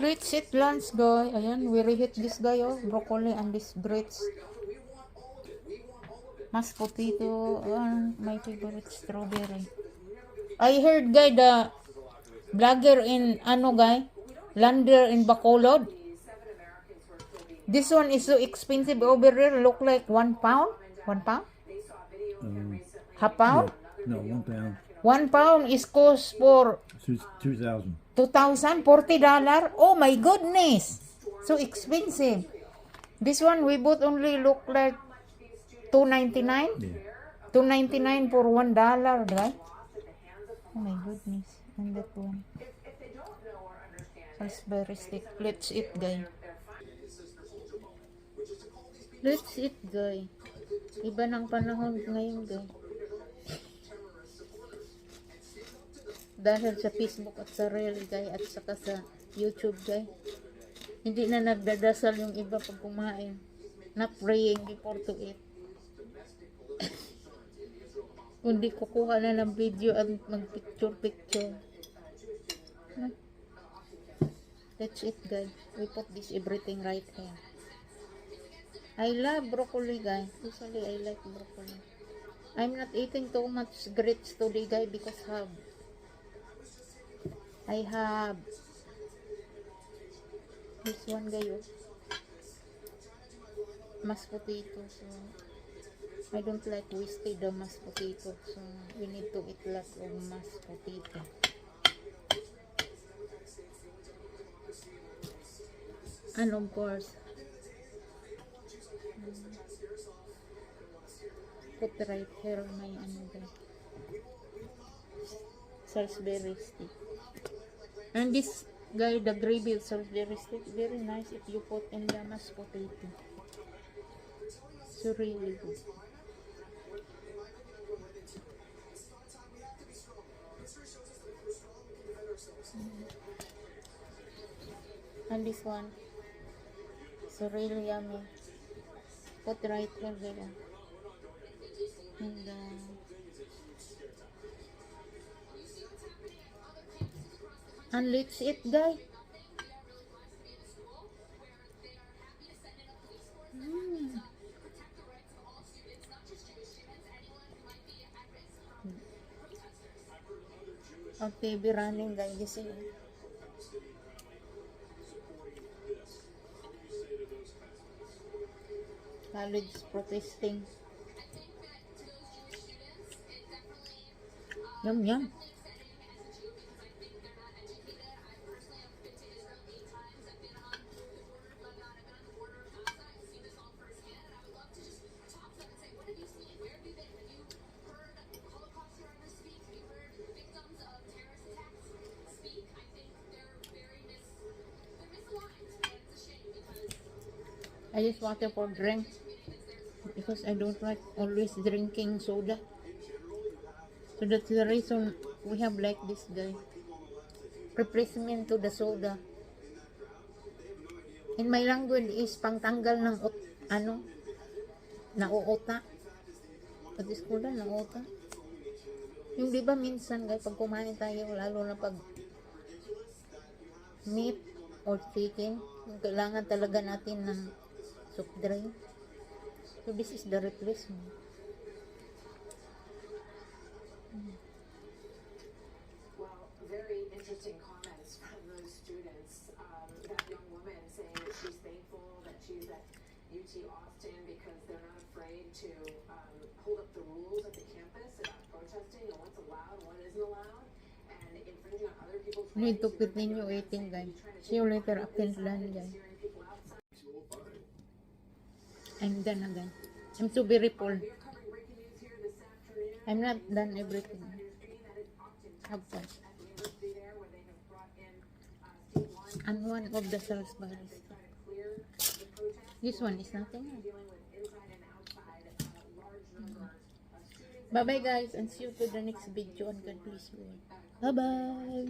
Let's eat lunch, guy. Ayan, we reheat this guy, oh. Broccoli and this grits. Mashed potato. My favorite strawberry. I heard, guy, the vlogger in, guy? Lander in Bacolod. This one is so expensive over there. Look like 1 pound. 1 pound? Half pound? No, 1 pound. 1 pound is cost for 2,000. $2,000, $40. Oh my goodness, so expensive. This one we bought only look like $2.99. Yeah. $2.99 for $1, right? Oh my goodness. And that one, raspberry stick. Let's eat, guy. Let's eat, guy. Iba ng panahon ngayon, guy. Dahil sa Facebook at sa Reel, guy, at saka sa YouTube, guy, hindi na nagdadasal yung iba pag kumain. Not praying before to eat. Kundi kukuha na ng video at mag-picture. Let's eat, guy. We put this everything right here. I love broccoli, guy. Usually I like broccoli. I'm not eating too much grits today, guy, because I have this one, guys, mashed potato, so I don't like wasted the mashed potato, so we need to eat lots of mashed potato. And of course, put right here my Salisbury stick. And this, guy, the gravy is very stick, very nice if you put in the mashed potato. It's really good. And this one, it's really yummy. Put right here, guys. And let's eat, guys. Okay, be running, guys. You see? College protesting. Yum, yum. I just water for drink because I don't like always drinking soda. So that's the reason we have like this, guy. Replacement to the soda. In my language is pangtanggal ng nauota. Pag iskola, nauota. Yung diba minsan, guys, pag kumain tayo, lalo na pag meat or chicken, kailangan talaga natin ng soft drink. So this is the replacement. Well, very interesting comments from those students. That young woman saying that she's thankful that she's at UT Austin because they're not afraid to hold up the rules at the campus about protesting and what's allowed and what isn't allowed, and infringing on other people's rights. Need to continue eating, guys. See you later after lunch, guys. I'm done again. I'm so very full. I'm not done everything. Have fun. And one of the Salisbury. This one is nothing. Bye bye, guys, and see you to the next video. And God bless you. Bye bye.